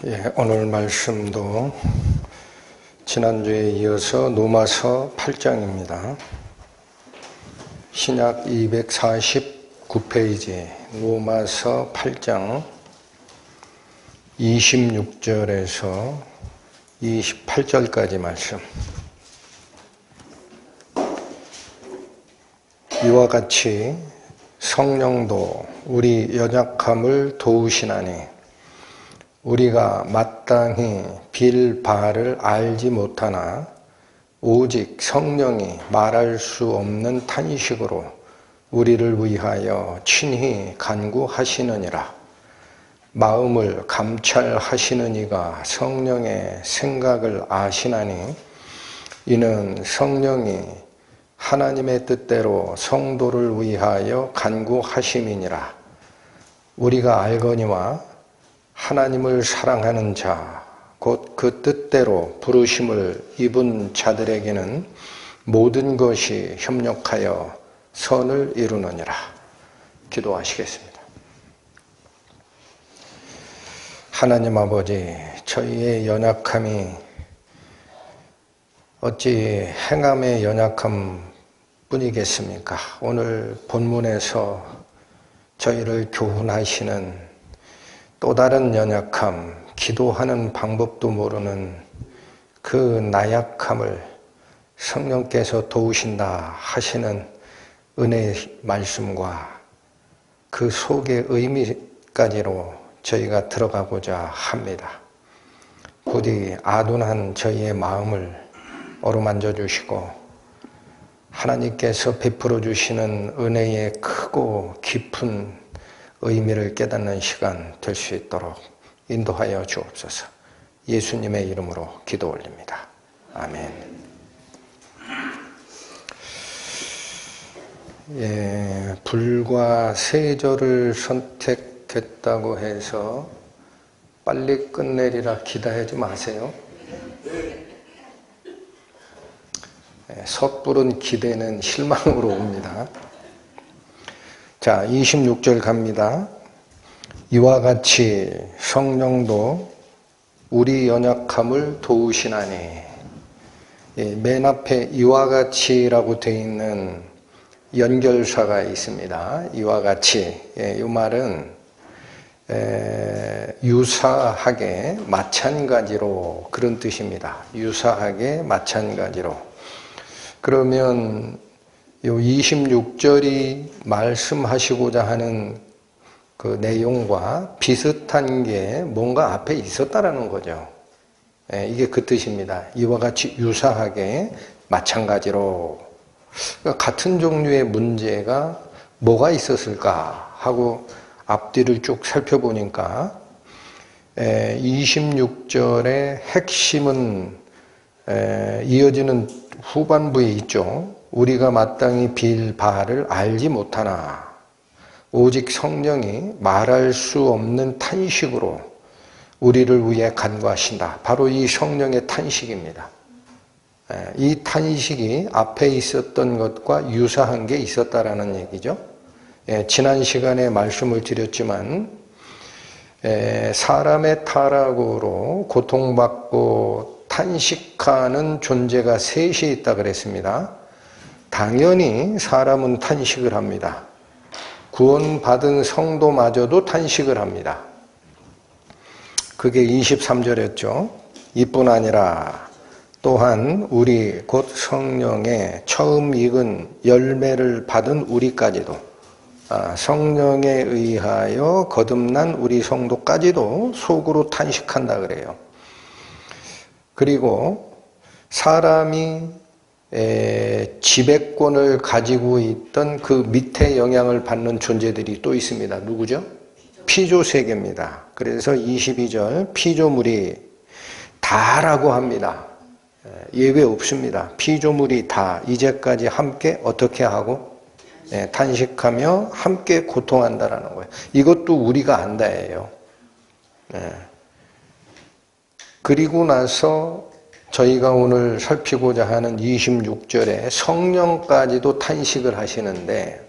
오늘 말씀도 지난주에 이어서 로마서 8장입니다. 신약 249페이지 로마서 8장 26절에서 28절까지 말씀. 이와 같이 성령도 우리 연약함을 도우시나니 우리가 마땅히 빌 바를 알지 못하나 오직 성령이 말할 수 없는 탄식으로 우리를 위하여 친히 간구하시느니라. 마음을 감찰하시는 이가 성령의 생각을 아시나니 이는 성령이 하나님의 뜻대로 성도를 위하여 간구하심이니라. 우리가 알거니와 하나님을 사랑하는 자, 곧 그 뜻대로 부르심을 입은 자들에게는 모든 것이 협력하여 선을 이루느니라. 기도하시겠습니다. 하나님 아버지, 저희의 연약함이 어찌 행함의 연약함 뿐이겠습니까? 오늘 본문에서 저희를 교훈하시는 또 다른 연약함, 기도하는 방법도 모르는 그 나약함을 성령께서 도우신다 하시는 은혜의 말씀과 그 속의 의미까지로 저희가 들어가고자 합니다. 부디 아둔한 저희의 마음을 어루만져 주시고 하나님께서 베풀어 주시는 은혜의 크고 깊은 의미를 깨닫는 시간 될 수 있도록 인도하여 주옵소서. 예수님의 이름으로 기도 올립니다. 아멘. 불과 3절을 선택했다고 해서 빨리 끝내리라 기다하지 마세요. 섣부른 기대는 실망으로 옵니다. 자, 26절 갑니다. 이와 같이 성령도 우리 연약함을 도우시나니. 맨 앞에 이와 같이라고 되어 있는 연결사가 있습니다. 이와 같이. 이 말은 유사하게, 마찬가지로, 그런 뜻입니다. 유사하게, 마찬가지로. 그러면 이 26절이 말씀하시고자 하는 그 내용과 비슷한 게 뭔가 앞에 있었다라는 거죠. 이게 그 뜻입니다. 이와 같이 유사하게 마찬가지로. 그러니까 같은 종류의 문제가 뭐가 있었을까 하고 앞뒤를 쭉 살펴보니까 26절의 핵심은 이어지는 후반부에 있죠. 우리가 마땅히 빌 바를 알지 못하나 오직 성령이 말할 수 없는 탄식으로 우리를 위해 간구하신다. 바로 이 성령의 탄식입니다. 이 탄식이 앞에 있었던 것과 유사한 게 있었다라는 얘기죠. 지난 시간에 말씀을 드렸지만 사람의 타락으로 고통받고 탄식하는 존재가 셋이 있다 그랬습니다. 당연히 사람은 탄식을 합니다. 구원받은 성도마저도 탄식을 합니다. 그게 23절이었죠. 이뿐 아니라 또한 우리 곧 성령의 처음 익은 열매를 받은 우리까지도, 성령에 의하여 거듭난 우리 성도까지도 속으로 탄식한다 그래요. 그리고 사람이 지배권을 가지고 있던 그 밑에 영향을 받는 존재들이 또 있습니다. 누구죠? 피조세계입니다. 그래서 22절 피조물이 다라고 합니다. 예외 없습니다. 피조물이 다 이제까지 함께 어떻게 하고 탄식하며 함께 고통한다라는 거예요. 이것도 우리가 안다예요. 그리고 나서 저희가 오늘 살피고자 하는 26절에 성령까지도 탄식을 하시는데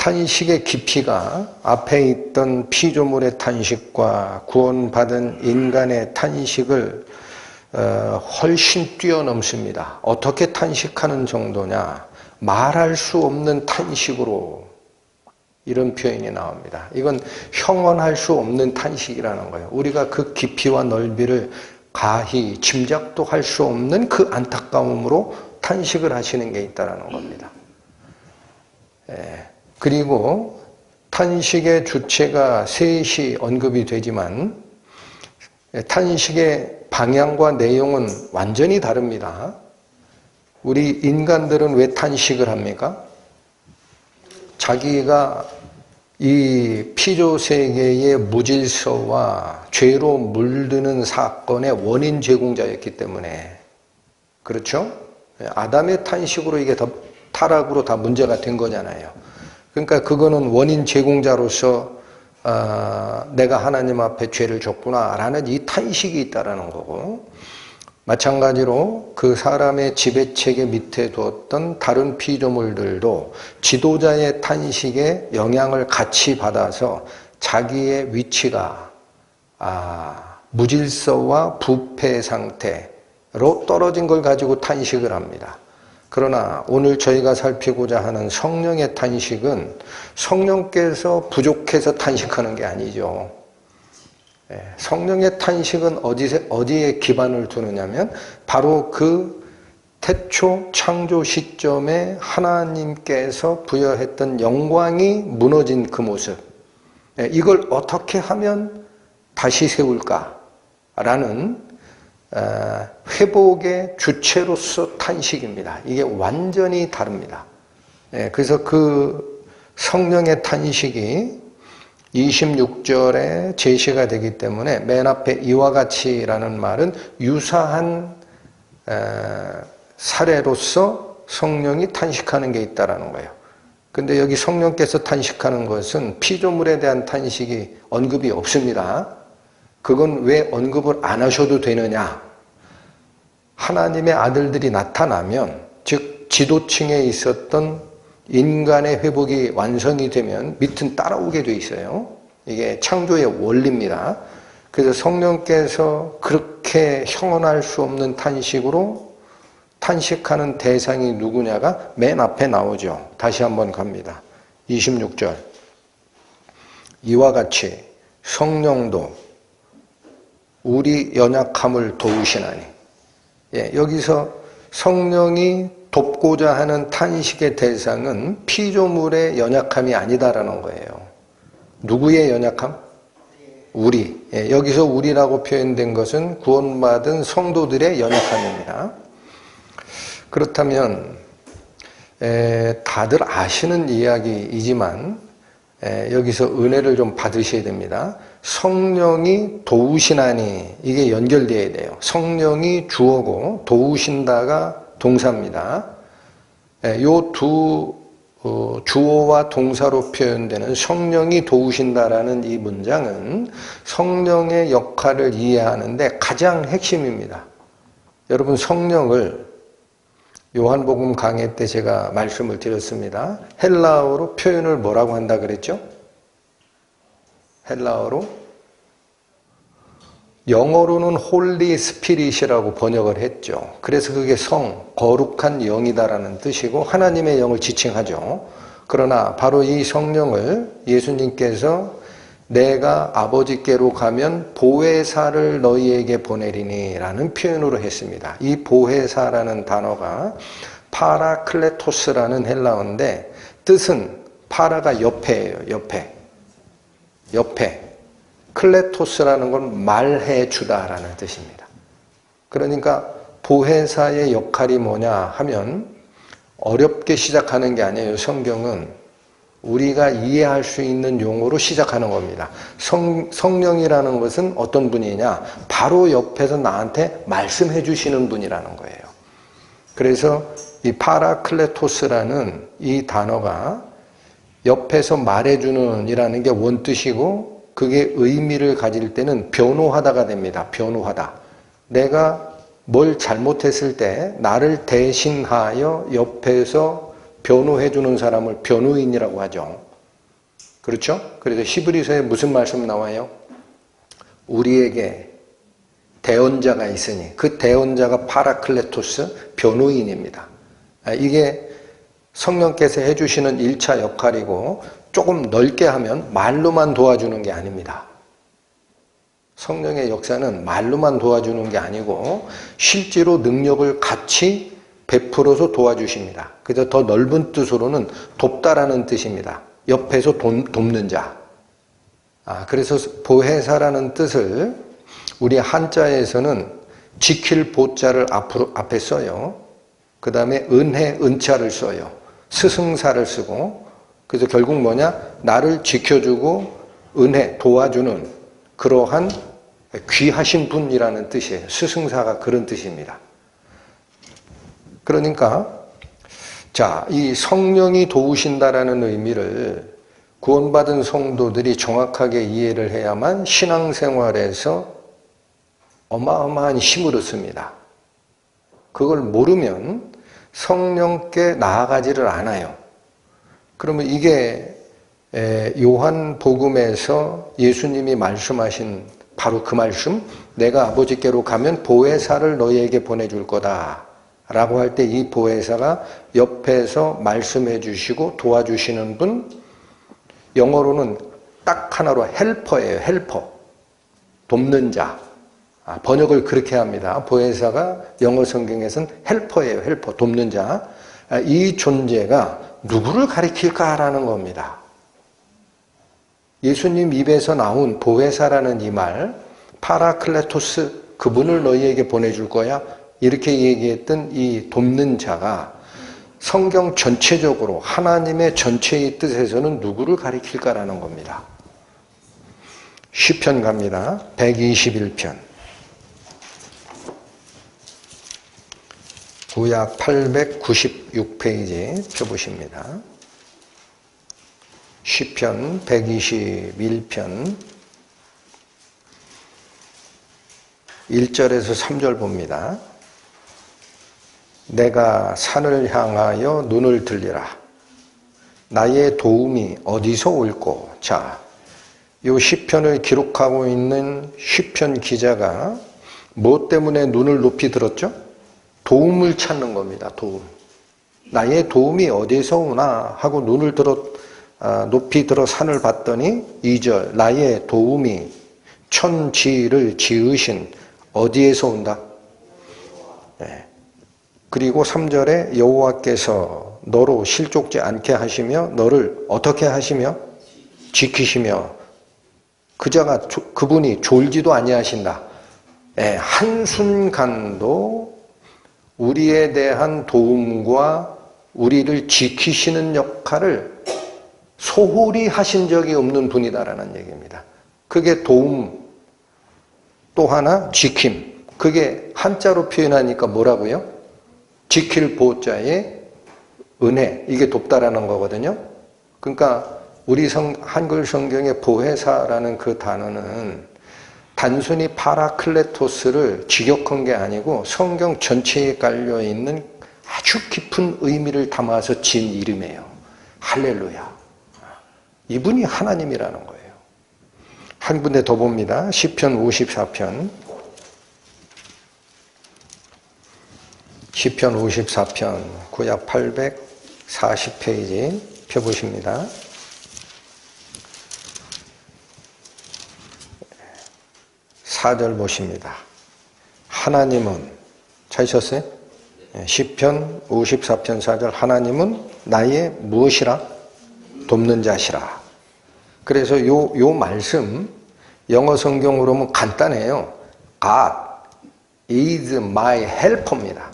탄식의 깊이가 앞에 있던 피조물의 탄식과 구원받은 인간의 탄식을 훨씬 뛰어넘습니다. 어떻게 탄식하는 정도냐? 말할 수 없는 탄식으로, 이런 표현이 나옵니다. 이건 형언할 수 없는 탄식이라는 거예요. 우리가 그 깊이와 넓이를 가히 짐작도 할 수 없는 그 안타까움으로 탄식을 하시는 게 있다는 겁니다. 그리고 탄식의 주체가 셋이 언급이 되지만 탄식의 방향과 내용은 완전히 다릅니다. 우리 인간들은 왜 탄식을 합니까? 자기가 이 피조세계의 무질서와 죄로 물드는 사건의 원인 제공자였기 때문에, 그렇죠? 아담의 탄식으로 이게 다 타락으로 다 문제가 된 거잖아요. 그러니까 그거는 원인 제공자로서 내가 하나님 앞에 죄를 졌구나 라는 이 탄식이 있다라는 거고, 마찬가지로 그 사람의 지배체계 밑에 두었던 다른 피조물들도 지도자의 탄식에 영향을 같이 받아서 자기의 위치가 무질서와 부패 상태로 떨어진 걸 가지고 탄식을 합니다. 그러나 오늘 저희가 살피고자 하는 성령의 탄식은 성령께서 부족해서 탄식하는 게 아니죠. 성령의 탄식은 어디에 기반을 두느냐면 바로 그 태초 창조 시점에 하나님께서 부여했던 영광이 무너진 그 모습, 이걸 어떻게 하면 다시 세울까라는 회복의 주체로서 탄식입니다. 이게 완전히 다릅니다. 그래서 그 성령의 탄식이 26절에 제시가 되기 때문에 맨 앞에 이와 같이라는 말은 유사한 사례로서 성령이 탄식하는 게 있다라는 거예요. 근데 여기 성령께서 탄식하는 것은 피조물에 대한 탄식이 언급이 없습니다. 그건 왜 언급을 안 하셔도 되느냐? 하나님의 아들들이 나타나면, 즉 지도층에 있었던 인간의 회복이 완성이 되면 밑은 따라오게 돼 있어요. 이게 창조의 원리입니다. 그래서 성령께서 그렇게 형언할 수 없는 탄식으로 탄식하는 대상이 누구냐가 맨 앞에 나오죠. 다시 한번 갑니다. 26절. 이와 같이 성령도 우리 연약함을 도우시나니. 여기서 성령이 돕고자 하는 탄식의 대상은 피조물의 연약함이 아니다라는 거예요. 누구의 연약함? 우리. 여기서 우리라고 표현된 것은 구원받은 성도들의 연약함입니다. 그렇다면 다들 아시는 이야기이지만 여기서 은혜를 좀 받으셔야 됩니다. 성령이 도우시나니, 이게 연결되어야 돼요. 성령이 주어고 도우신다가 동사입니다. 요 두 주어와 동사로 표현되는 성령이 도우신다라는 이 문장은 성령의 역할을 이해하는데 가장 핵심입니다. 여러분, 성령을 요한복음 강해 때 제가 말씀을 드렸습니다. 헬라어로 표현을 뭐라고 한다 그랬죠? 헬라어로? 영어로는 홀리 스피릿이라고 번역을 했죠. 그래서 그게 거룩한 영이다라는 뜻이고 하나님의 영을 지칭하죠. 그러나 바로 이 성령을 예수님께서 내가 아버지께로 가면 보혜사를 너희에게 보내리니 라는 표현으로 했습니다. 이 보혜사라는 단어가 파라클레토스라는 헬라어인데 뜻은 파라가 옆에예요. 옆에. 클레토스라는 건 말해주다라는 뜻입니다. 그러니까 보혜사의 역할이 뭐냐 하면 어렵게 시작하는 게 아니에요. 성경은 우리가 이해할 수 있는 용어로 시작하는 겁니다. 성령이라는 것은 어떤 분이냐? 바로 옆에서 나한테 말씀해 주시는 분이라는 거예요. 그래서 이 파라클레토스라는 이 단어가 옆에서 말해주는 이라는 게 원뜻이고 그게 의미를 가질 때는 변호하다가 됩니다. 변호하다. 내가 뭘 잘못했을 때 나를 대신하여 옆에서 변호해 주는 사람을 변호인이라고 하죠. 그렇죠? 그래서 히브리서에 무슨 말씀 나와요? 우리에게 대언자가 있으니 그 대언자가 파라클레토스 변호인입니다. 이게 성령께서 해주시는 1차 역할이고 조금 넓게 하면 말로만 도와주는 게 아닙니다. 성령의 역사는 말로만 도와주는 게 아니고 실제로 능력을 같이 베풀어서 도와주십니다. 그래서 더 넓은 뜻으로는 돕다라는 뜻입니다. 옆에서 돕는 자. 그래서 보혜사라는 뜻을 우리 한자에서는 지킬 보자를 앞에 써요. 그 다음에 은혜, 은자를 써요. 스승사를 쓰고, 그래서 결국 뭐냐? 나를 지켜주고 은혜, 도와주는 그러한 귀하신 분이라는 뜻이에요. 스승사가 그런 뜻입니다. 그러니까 자, 이 성령이 도우신다라는 의미를 구원받은 성도들이 정확하게 이해를 해야만 신앙생활에서 어마어마한 힘을 얻습니다. 그걸 모르면 성령께 나아가지를 않아요. 그러면 이게 요한복음에서 예수님이 말씀하신 바로 그 말씀, 내가 아버지께로 가면 보혜사를 너희에게 보내줄 거다 라고 할 때 이 보혜사가 옆에서 말씀해 주시고 도와주시는 분, 영어로는 딱 하나로 헬퍼예요. 헬퍼. 돕는 자. 번역을 그렇게 합니다. 보혜사가 영어 성경에서는 헬퍼예요. 헬퍼. 돕는 자. 이 존재가 누구를 가리킬까라는 겁니다. 예수님 입에서 나온 보혜사라는 이 말, 파라클레토스, 그분을 너희에게 보내줄 거야. 이렇게 얘기했던 이 돕는 자가 성경 전체적으로 하나님의 전체의 뜻에서는 누구를 가리킬까라는 겁니다. 시편 갑니다. 121편. 구약 896페이지 펴보십니다. 시편 121편 1절에서 3절 봅니다. 내가 산을 향하여 눈을 들리라. 나의 도움이 어디서 올꼬? 자, 이 시편을 기록하고 있는 시편 기자가 무엇 때문에 눈을 높이 들었죠? 도움을 찾는 겁니다. 도움. 나의 도움이 어디서 오나 하고 눈을 높이 들어 산을 봤더니 2절 나의 도움이 천지를 지으신 어디에서 온다? 네. 그리고 3절에 여호와께서 너로 실족지 않게 하시며 너를 어떻게 하시며 지키시며 그분이 졸지도 아니하신다. 네. 한순간도 우리에 대한 도움과 우리를 지키시는 역할을 소홀히 하신 적이 없는 분이다라는 얘기입니다. 그게 도움, 또 하나 지킴. 그게 한자로 표현하니까 뭐라고요? 지킬 보자의 은혜. 이게 돕다라는 거거든요. 그러니까 우리 한글 성경의 보혜사라는 그 단어는 단순히 파라클레토스를 직역한 게 아니고 성경 전체에 깔려있는 아주 깊은 의미를 담아서 지은 이름이에요. 할렐루야. 이분이 하나님이라는 거예요. 한 군데 더 봅니다. 시편 54편. 시편 54편 구약 840페이지 펴보십니다. 4절 보십니다. 하나님은 찾으셨어요? 시편 54편 4절 하나님은 나의 무엇이라? 돕는 자시라. 그래서 요 말씀 영어 성경으로 보면 간단해요. God is my helper입니다.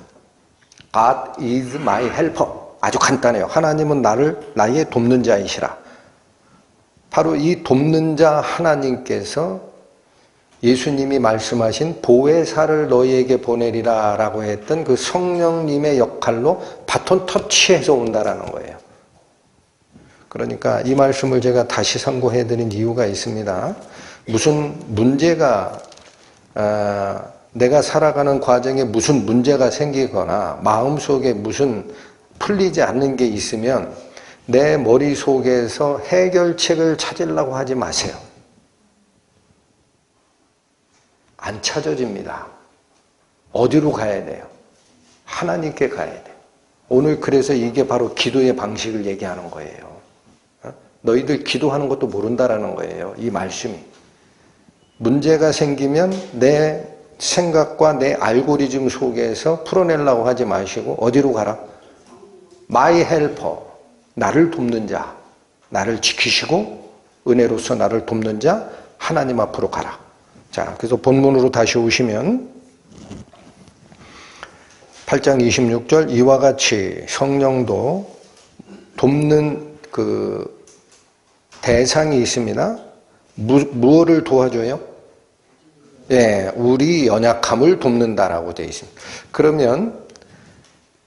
God is my helper. 아주 간단해요. 하나님은 나의 돕는 자이시라. 바로 이 돕는 자 하나님께서 예수님이 말씀하신 보혜사를 너희에게 보내리라 라고 했던 그 성령님의 역할로 바톤 터치해서 온다라는 거예요. 그러니까 이 말씀을 제가 다시 상고해드린 이유가 있습니다. 무슨 문제가 내가 살아가는 과정에 무슨 문제가 생기거나 마음속에 무슨 풀리지 않는 게 있으면 내 머릿속에서 해결책을 찾으려고 하지 마세요. 안 찾아집니다. 어디로 가야 돼요? 하나님께 가야 돼요. 오늘 그래서 이게 바로 기도의 방식을 얘기하는 거예요. 너희들 기도하는 것도 모른다라는 거예요. 이 말씀이. 문제가 생기면 내 생각과 내 알고리즘 속에서 풀어내려고 하지 마시고 어디로 가라? My helper, 나를 돕는 자, 나를 지키시고 은혜로서 나를 돕는 자, 하나님 앞으로 가라. 자, 그래서 본문으로 다시 오시면 8장 26절, 이와 같이 성령도 돕는 그 대상이 있습니다. 무엇을 도와줘요? 예, 우리 연약함을 돕는다라고 되어 있습니다. 그러면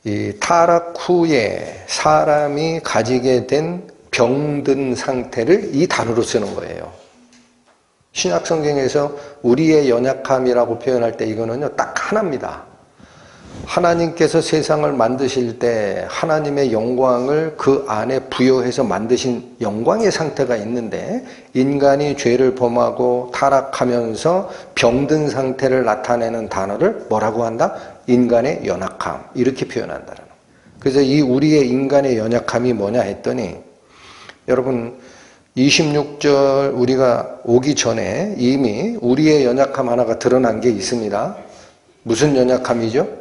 이 타락 후에 사람이 가지게 된 병든 상태를 이 단어로 쓰는 거예요. 신약 성경에서 우리의 연약함이라고 표현할 때 이거는요, 딱 하나입니다. 하나님께서 세상을 만드실 때 하나님의 영광을 그 안에 부여해서 만드신 영광의 상태가 있는데 인간이 죄를 범하고 타락하면서 병든 상태를 나타내는 단어를 뭐라고 한다? 인간의 연약함, 이렇게 표현한다는 거예요. 그래서 이 우리의 인간의 연약함이 뭐냐 했더니 여러분 26절 우리가 오기 전에 이미 우리의 연약함 하나가 드러난 게 있습니다. 무슨 연약함이죠?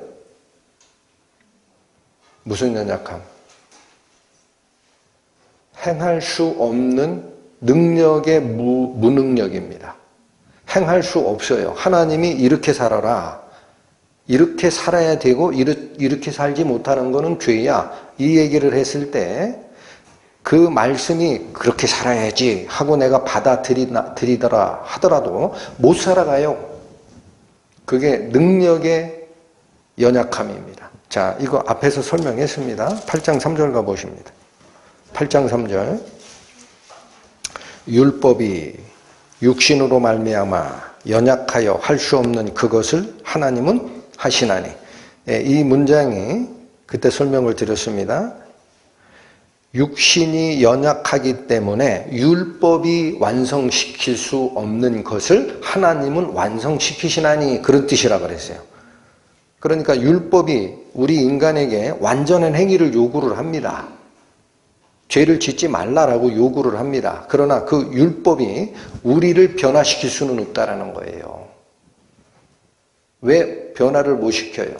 무슨 연약함? 행할 수 없는 능력의 무능력입니다. 행할 수 없어요. 하나님이 이렇게 살아라. 이렇게 살아야 되고 이렇게 살지 못하는 것은 죄야. 이 얘기를 했을 때 그 말씀이 그렇게 살아야지 하고 내가 받아들이더라 하더라도 못 살아가요. 그게 능력의 연약함입니다. 자, 이거 앞에서 설명했습니다. 8장 3절 가보십니다. 8장 3절 율법이 육신으로 말미암아 연약하여 할 수 없는 그것을 하나님은 하시나니. 이 문장이 그때 설명을 드렸습니다. 육신이 연약하기 때문에 율법이 완성시킬 수 없는 것을 하나님은 완성시키시나니, 그런 뜻이라 그랬어요. 그러니까 율법이 우리 인간에게 완전한 행위를 요구를 합니다. 죄를 짓지 말라라고 요구를 합니다. 그러나 그 율법이 우리를 변화시킬 수는 없다라는 거예요. 왜 변화를 못 시켜요?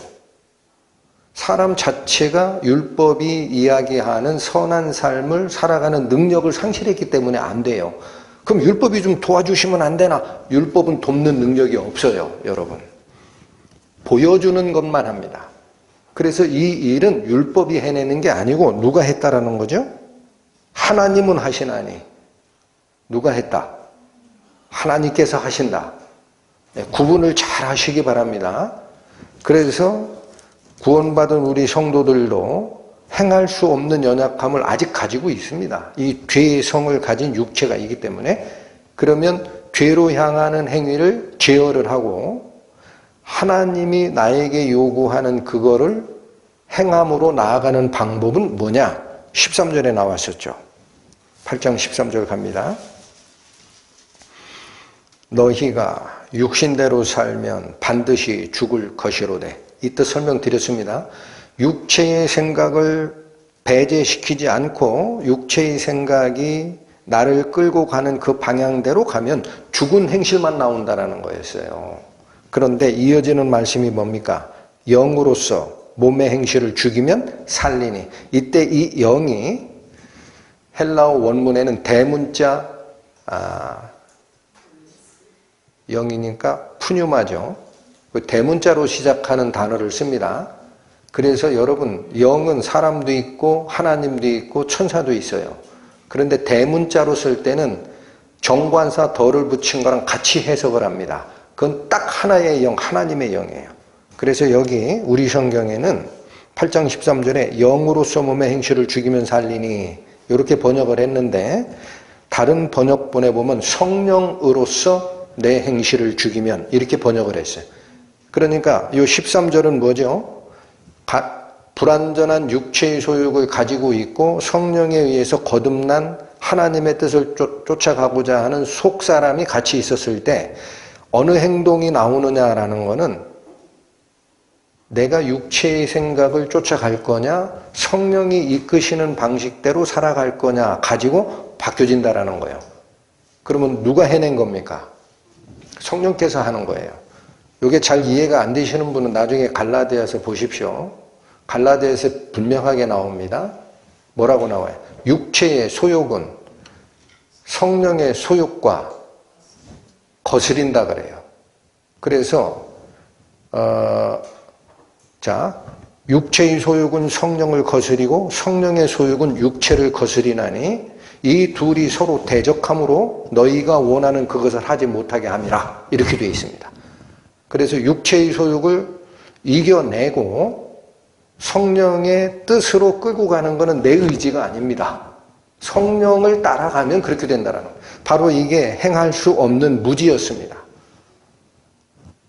사람 자체가 율법이 이야기하는 선한 삶을 살아가는 능력을 상실했기 때문에 안 돼요. 그럼 율법이 좀 도와주시면 안 되나? 율법은 돕는 능력이 없어요, 여러분. 보여주는 것만 합니다. 그래서 이 일은 율법이 해내는 게 아니고 누가 했다라는 거죠? 하나님은 하시나니. 누가 했다? 하나님께서 하신다. 구분을 잘 하시기 바랍니다. 그래서 구원받은 우리 성도들도 행할 수 없는 연약함을 아직 가지고 있습니다. 이 죄의 성을 가진 육체가 있기 때문에. 그러면 죄로 향하는 행위를 제어를 하고 하나님이 나에게 요구하는 그거를 행함으로 나아가는 방법은 뭐냐? 13절에 나왔었죠. 8장 13절 갑니다. 너희가 육신대로 살면 반드시 죽을 것이로되. 이 뜻 설명드렸습니다. 육체의 생각을 배제시키지 않고 육체의 생각이 나를 끌고 가는 그 방향대로 가면 죽은 행실만 나온다는 거였어요. 그런데 이어지는 말씀이 뭡니까? 영으로서 몸의 행실을 죽이면 살리니. 이때 이 영이 헬라어 원문에는 대문자 영이니까 푸뉴마죠. 그 대문자로 시작하는 단어를 씁니다. 그래서 여러분, 영은 사람도 있고 하나님도 있고 천사도 있어요. 그런데 대문자로 쓸 때는 정관사 덜을 붙인 거랑 같이 해석을 합니다. 그건 딱 하나의 영, 하나님의 영이에요. 그래서 여기 우리 성경에는 8장 13절에 영으로서 몸의 행실을 죽이면 살리니, 이렇게 번역을 했는데 다른 번역본에 보면 성령으로서 내 행실을 죽이면, 이렇게 번역을 했어요. 그러니까 이 13절은 뭐죠? 불완전한 육체의 소욕을 가지고 있고 성령에 의해서 거듭난 하나님의 뜻을 쫓아가고자 하는 속사람이 같이 있었을 때 어느 행동이 나오느냐라는 것은 내가 육체의 생각을 쫓아갈 거냐 성령이 이끄시는 방식대로 살아갈 거냐 가지고 바뀌어진다라는 거예요. 그러면 누가 해낸 겁니까? 성령께서 하는 거예요. 이게 잘 이해가 안 되시는 분은 나중에 갈라디아서 보십시오. 갈라디아서 분명하게 나옵니다. 뭐라고 나와요? 육체의 소욕은 성령의 소욕과 거스린다 그래요. 그래서 육체의 소욕은 성령을 거스리고 성령의 소욕은 육체를 거스리나니 이 둘이 서로 대적함으로 너희가 원하는 그것을 하지 못하게 함이라 이렇게 되어 있습니다. 그래서 육체의 소욕을 이겨내고 성령의 뜻으로 끌고 가는 것은 내 의지가 아닙니다. 성령을 따라가면 그렇게 된다는 거예요. 바로 이게 행할 수 없는 무지였습니다.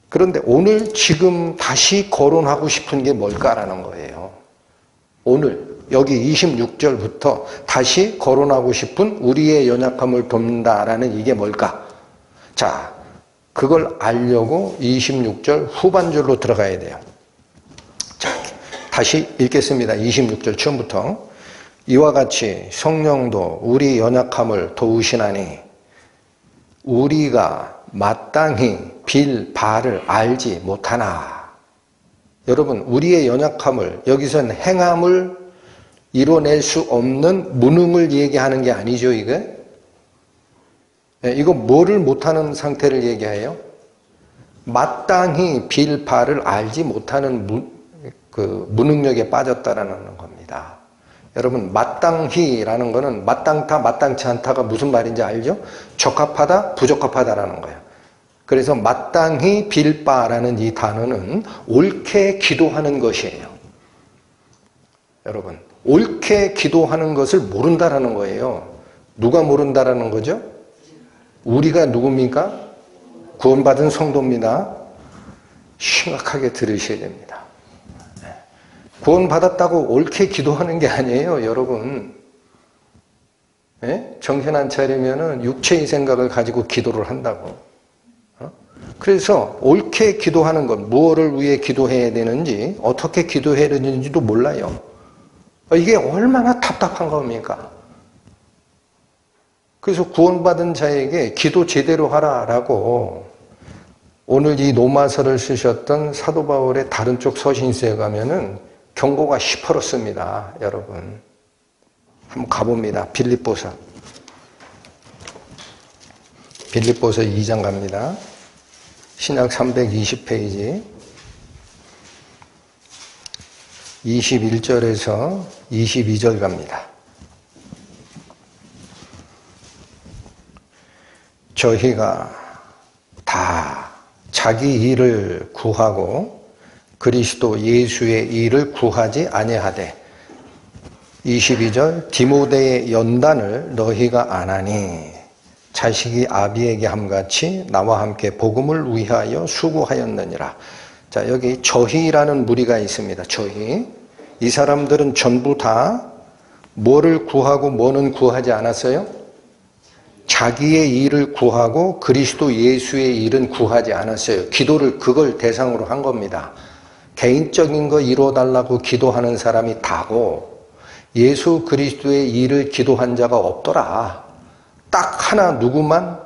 그런데 오늘 지금 다시 거론하고 싶은 게 뭘까라는 거예요. 오늘 여기 26절부터 다시 거론하고 싶은 우리의 연약함을 돕는다라는 이게 뭘까? 자, 그걸 알려고 26절 후반절로 들어가야 돼요. 자, 다시 읽겠습니다. 26절 처음부터. 이와 같이 성령도 우리 연약함을 도우시나니 우리가 마땅히 빌 바를 알지 못하나. 여러분, 우리의 연약함을, 여기서는 행함을 이뤄낼 수 없는 무능을 얘기하는 게 아니죠, 이게? 이거 뭐를 못하는 상태를 얘기해요? 마땅히 빌 바를 알지 못하는 무능력에 빠졌다라는 겁니다. 여러분, 마땅히라는 거는 마땅다, 마땅치 않다가 무슨 말인지 알죠? 적합하다, 부적합하다라는 거예요. 그래서 마땅히 빌 바라는 이 단어는 옳게 기도하는 것이에요. 여러분, 옳게 기도하는 것을 모른다라는 거예요. 누가 모른다라는 거죠? 우리가 누굽니까? 구원받은 성도입니다. 심각하게 들으셔야 됩니다. 구원받았다고 옳게 기도하는 게 아니에요, 여러분. 정신 안 차리면은 육체의 생각을 가지고 기도를 한다고. 그래서 옳게 기도하는 것, 무엇을 위해 기도해야 되는지, 어떻게 기도해야 되는지도 몰라요. 이게 얼마나 답답한 겁니까? 그래서 구원받은 자에게 기도 제대로 하라라고 오늘 이 로마서를 쓰셨던 사도 바울의 다른 쪽 서신서에 가면은 경고가 시퍼렇습니다, 여러분. 한번 가봅니다. 빌립보서 2장 갑니다. 신약 320페이지 21절에서 22절 갑니다. 저희가 다 자기 일을 구하고 그리스도 예수의 일을 구하지 아니하되 22절 디모데의 연단을 너희가 안 하니 자식이 아비에게 함같이 나와 함께 복음을 위하여 수고하였느니라. 자, 여기 저희라는 무리가 있습니다. 저희. 이 사람들은 전부 다 뭐를 구하고 뭐는 구하지 않았어요? 자기의 일을 구하고 그리스도 예수의 일은 구하지 않았어요. 기도를 그걸 대상으로 한 겁니다. 개인적인 거 이루어달라고 기도하는 사람이 다고 예수 그리스도의 일을 기도한 자가 없더라. 딱 하나 누구만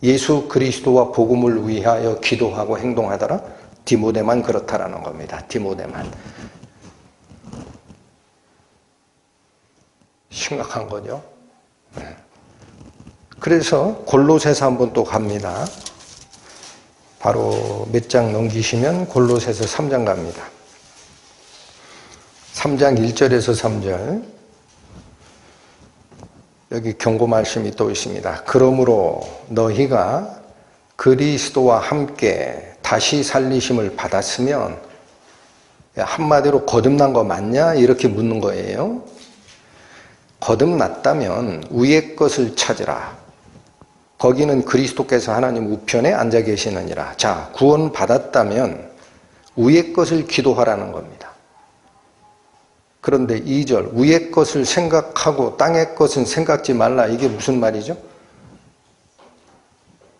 예수 그리스도와 복음을 위하여 기도하고 행동하더라? 디모데만 그렇다라는 겁니다. 디모데만. 심각한 거죠. 그래서 골로새서 한번 또 갑니다. 바로 몇 장 넘기시면 골로새서 3장 갑니다. 3장 1절에서 3절. 여기 경고 말씀이 또 있습니다. 그러므로 너희가 그리스도와 함께 다시 살리심을 받았으면, 한마디로 거듭난 거 맞냐? 이렇게 묻는 거예요. 거듭났다면 위의 것을 찾으라. 거기는 그리스도께서 하나님 우편에 앉아 계시느니라. 자, 구원 받았다면 위의 것을 기도하라는 겁니다. 그런데 2절 위의 것을 생각하고 땅의 것은 생각지 말라. 이게 무슨 말이죠?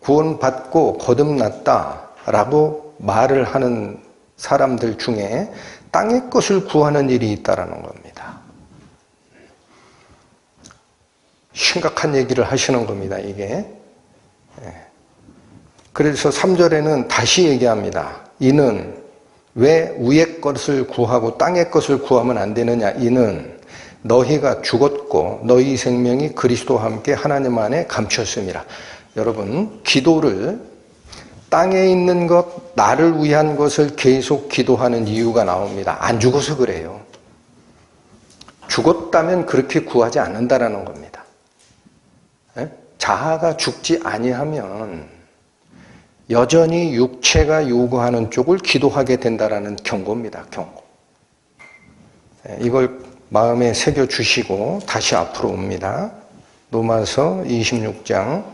구원받고 거듭났다 라고 말을 하는 사람들 중에 땅의 것을 구하는 일이 있다는 겁니다. 심각한 얘기를 하시는 겁니다, 이게. 그래서 3절에는 다시 얘기합니다. 이는 왜 위의 것을 구하고 땅의 것을 구하면 안 되느냐? 이는 너희가 죽었고 너희 생명이 그리스도와 함께 하나님 안에 감췄음이라. 여러분, 기도를 땅에 있는 것, 나를 위한 것을 계속 기도하는 이유가 나옵니다. 안 죽어서 그래요. 죽었다면 그렇게 구하지 않는다라는 겁니다. 자아가 죽지 아니하면 여전히 육체가 요구하는 쪽을 기도하게 된다라는 경고입니다. 경고. 이걸 마음에 새겨주시고 다시 앞으로 옵니다. 로마서 26장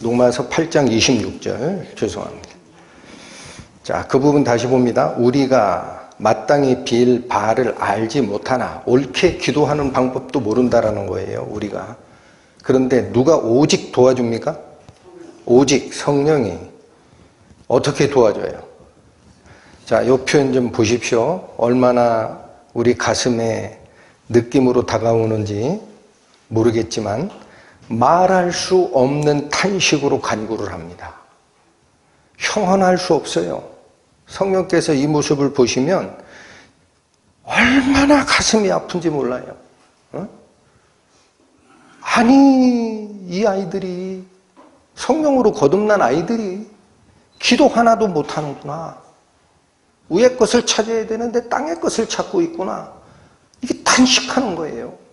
로마서 8장 26절 죄송합니다. 자, 그 부분 다시 봅니다. 우리가 마땅히 빌 바를 알지 못하나 옳게 기도하는 방법도 모른다라는 거예요. 우리가. 그런데 누가 오직 도와줍니까? 오직 성령이. 어떻게 도와줘요? 자, 이 표현 좀 보십시오. 얼마나 우리 가슴에 느낌으로 다가오는지 모르겠지만 말할 수 없는 탄식으로 간구를 합니다. 형언할 수 없어요. 성령께서 이 모습을 보시면 얼마나 가슴이 아픈지 몰라요. 아니, 이 아이들이, 성령으로 거듭난 아이들이 기도 하나도 못하는구나. 위의 것을 찾아야 되는데 땅의 것을 찾고 있구나. 이게 탄식하는 거예요.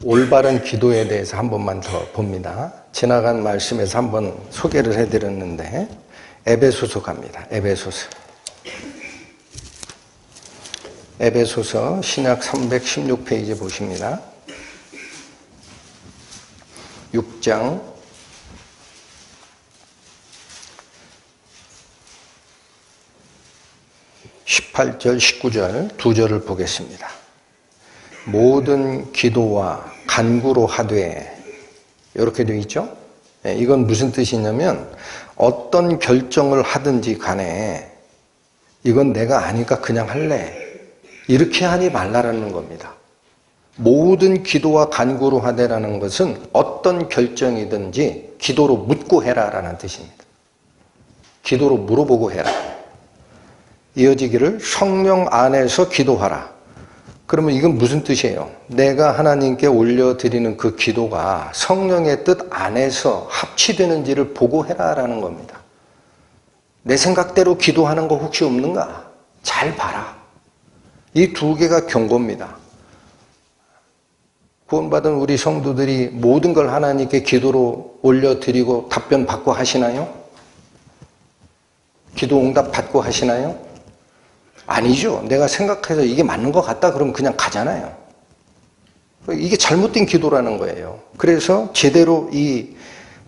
올바른 기도에 대해서 한 번만 더 봅니다. 지나간 말씀에서 한번 소개를 해드렸는데 에베소서 갑니다. 에베소서 신약 316페이지 보십니다. 6장 18절 19절 두 절을 보겠습니다. 모든 기도와 간구로 하되, 이렇게 되어 있죠? 이건 무슨 뜻이냐면 어떤 결정을 하든지 간에 이건 내가 아니까 그냥 할래, 이렇게 하지 말라라는 겁니다. 모든 기도와 간구로 하되라는 것은 어떤 결정이든지 기도로 묻고 해라라는 뜻입니다. 기도로 물어보고 해라. 이어지기를 성령 안에서 기도하라. 그러면 이건 무슨 뜻이에요? 내가 하나님께 올려드리는 그 기도가 성령의 뜻 안에서 합치되는지를 보고 해라라는 겁니다. 내 생각대로 기도하는 거 혹시 없는가? 잘 봐라. 이 두 개가 경고입니다. 구원받은 우리 성도들이 모든 걸 하나님께 기도로 올려드리고 답변 받고 하시나요? 기도 응답 받고 하시나요? 아니죠. 내가 생각해서 이게 맞는 것 같다 그러면 그냥 가잖아요. 이게 잘못된 기도라는 거예요. 그래서 제대로 이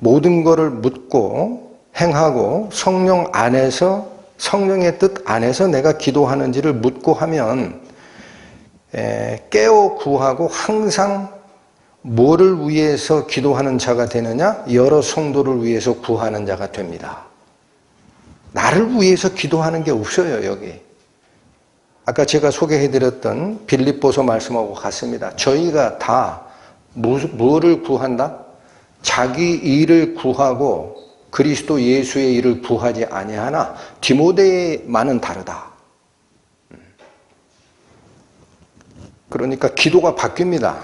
모든 것을 묻고 행하고 성령 안에서, 성령의 뜻 안에서 내가 기도하는지를 묻고 하면 깨어 구하고 항상 뭐를 위해서 기도하는 자가 되느냐? 여러 성도를 위해서 구하는 자가 됩니다. 나를 위해서 기도하는 게 없어요, 여기. 아까 제가 소개해드렸던 빌립보서 말씀하고 같습니다. 저희가 다 뭐를 구한다? 자기 일을 구하고 그리스도 예수의 일을 구하지 아니하나 디모데만은 다르다. 그러니까 기도가 바뀝니다.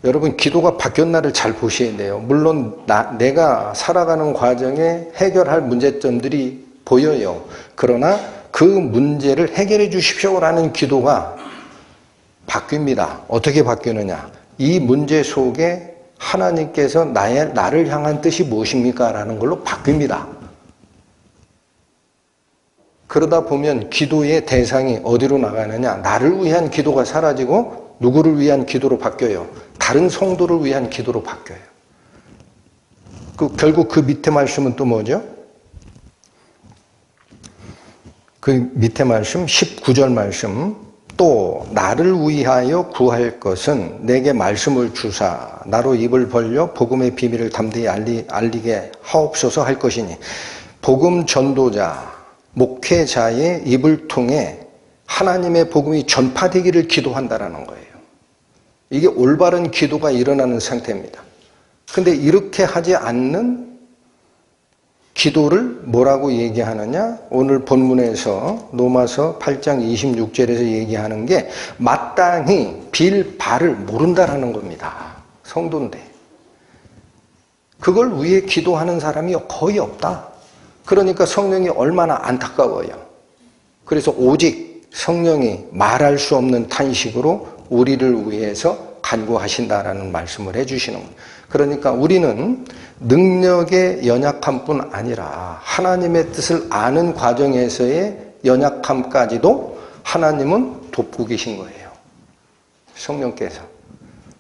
여러분, 기도가 바뀌었나를 잘 보셔야 돼요. 물론 내가 살아가는 과정에 해결할 문제점들이 보여요. 그러나 그 문제를 해결해 주십시오라는 기도가 바뀝니다. 어떻게 바뀌느냐? 이 문제 속에 하나님께서 나를 향한 뜻이 무엇입니까? 라는 걸로 바뀝니다. 그러다 보면 기도의 대상이 어디로 나가느냐? 나를 위한 기도가 사라지고 누구를 위한 기도로 바뀌어요? 다른 성도를 위한 기도로 바뀌어요. 결국 그 밑에 말씀은 또 뭐죠? 그 밑에 말씀 19절 말씀, 또 나를 위하여 구할 것은 내게 말씀을 주사 나로 입을 벌려 복음의 비밀을 담대히 알리게 하옵소서 할 것이니, 복음 전도자 목회자의 입을 통해 하나님의 복음이 전파되기를 기도한다라는 거예요. 이게 올바른 기도가 일어나는 상태입니다. 근데 이렇게 하지 않는 기도를 뭐라고 얘기하느냐? 오늘 본문에서 로마서 8장 26절에서 얘기하는 게 마땅히 빌 바를 모른다라는 겁니다. 성도인데. 그걸 위해 기도하는 사람이 거의 없다. 그러니까 성령이 얼마나 안타까워요. 그래서 오직 성령이 말할 수 없는 탄식으로 우리를 위해서 간구하신다라는 말씀을 해주시는 겁니다. 그러니까 우리는 능력의 연약함뿐 아니라 하나님의 뜻을 아는 과정에서의 연약함까지도 하나님은 돕고 계신 거예요. 성령께서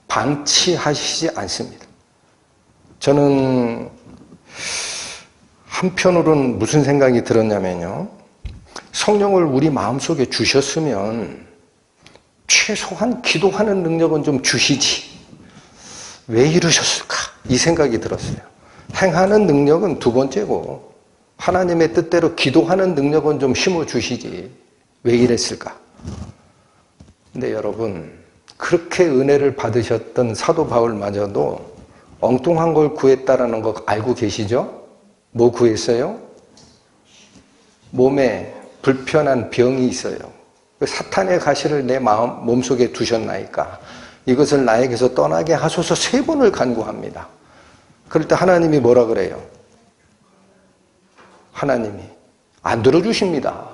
방치하시지 않습니다. 저는 한편으로는 무슨 생각이 들었냐면요, 성령을 우리 마음속에 주셨으면 최소한 기도하는 능력은 좀 주시지 왜 이러셨을까? 이 생각이 들었어요. 행하는 능력은 두 번째고 하나님의 뜻대로 기도하는 능력은 좀 심어주시지 왜 이랬을까? 근데 여러분, 그렇게 은혜를 받으셨던 사도 바울마저도 엉뚱한 걸 구했다라는 거 알고 계시죠? 뭐 구했어요? 몸에 불편한 병이 있어요. 사탄의 가시를 내 몸속에 두셨나이까 이것을 나에게서 떠나게 하소서 3번을 간구합니다. 그럴 때 하나님이 뭐라 그래요? 하나님이 안 들어주십니다.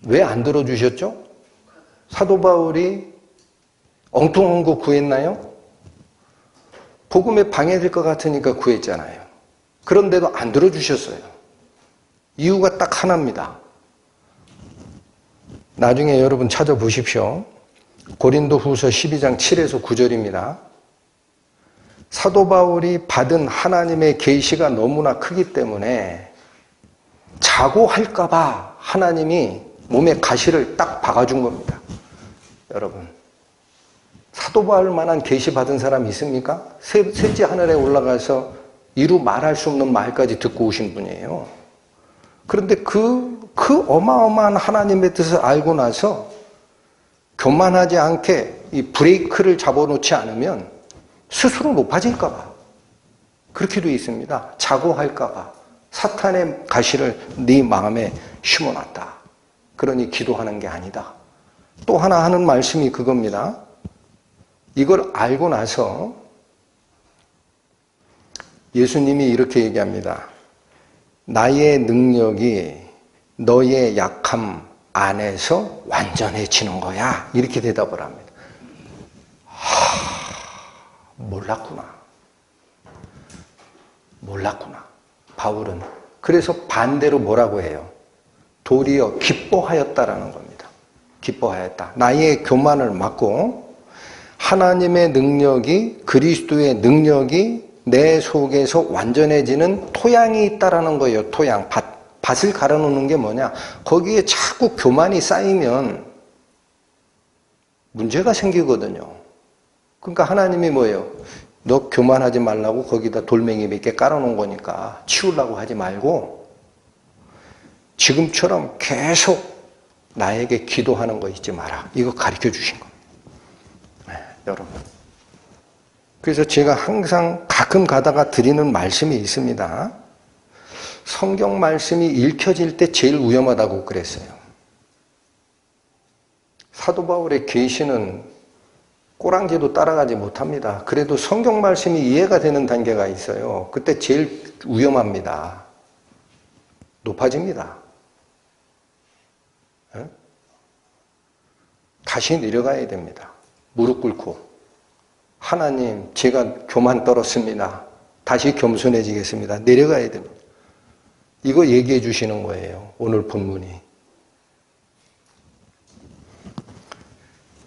왜 안 들어주셨죠? 사도 바울이 엉뚱한 거 구했나요? 복음에 방해될 것 같으니까 구했잖아요. 그런데도 안 들어주셨어요. 이유가 딱 하나입니다. 나중에 여러분 찾아보십시오. 고린도후서 12장 7에서 9절입니다. 사도 바울이 받은 하나님의 계시가 너무나 크기 때문에 자고 할까 봐 하나님이 몸에 가시를 딱 박아준 겁니다. 여러분, 사도 바울만한 계시 받은 사람 있습니까? 셋째 하늘에 올라가서 이루 말할 수 없는 말까지 듣고 오신 분이에요. 그런데 그 어마어마한 하나님의 뜻을 알고 나서 교만하지 않게 이 브레이크를 잡아놓지 않으면 스스로 높아질까 봐 그렇게 되어 있습니다. 자고 할까 봐 사탄의 가시를 네 마음에 심어놨다. 그러니 기도하는 게 아니다. 또 하나 하는 말씀이 그겁니다. 이걸 알고 나서 예수님이 이렇게 얘기합니다. 나의 능력이 너의 약함 안에서 완전해지는 거야. 이렇게 대답을 합니다. 몰랐구나. 바울은. 그래서 반대로 뭐라고 해요? 도리어 기뻐하였다라는 겁니다. 기뻐하였다. 나의 교만을 막고 하나님의 능력이, 그리스도의 능력이 내 속에서 완전해지는 토양이 있다라는 거예요. 토양, 밭을 갈아놓는 게 뭐냐? 거기에 자꾸 교만이 쌓이면 문제가 생기거든요. 그러니까 하나님이 뭐예요? 너 교만하지 말라고 거기다 돌멩이 몇 개 깔아놓은 거니까 치우려고 하지 말고 지금처럼 계속 나에게 기도하는 거 잊지 마라. 이거 가르쳐 주신 겁니다. 네, 여러분. 그래서 제가 항상 가끔 가다가 드리는 말씀이 있습니다. 성경 말씀이 읽혀질 때 제일 위험하다고 그랬어요. 사도 바울의 계시는 꼬랑지도 따라가지 못합니다. 그래도 성경 말씀이 이해가 되는 단계가 있어요. 그때 제일 위험합니다. 높아집니다. 다시 내려가야 됩니다. 무릎 꿇고 하나님, 제가 교만 떨었습니다. 다시 겸손해지겠습니다. 내려가야 됩니다. 이거 얘기해 주시는 거예요. 오늘 본문이.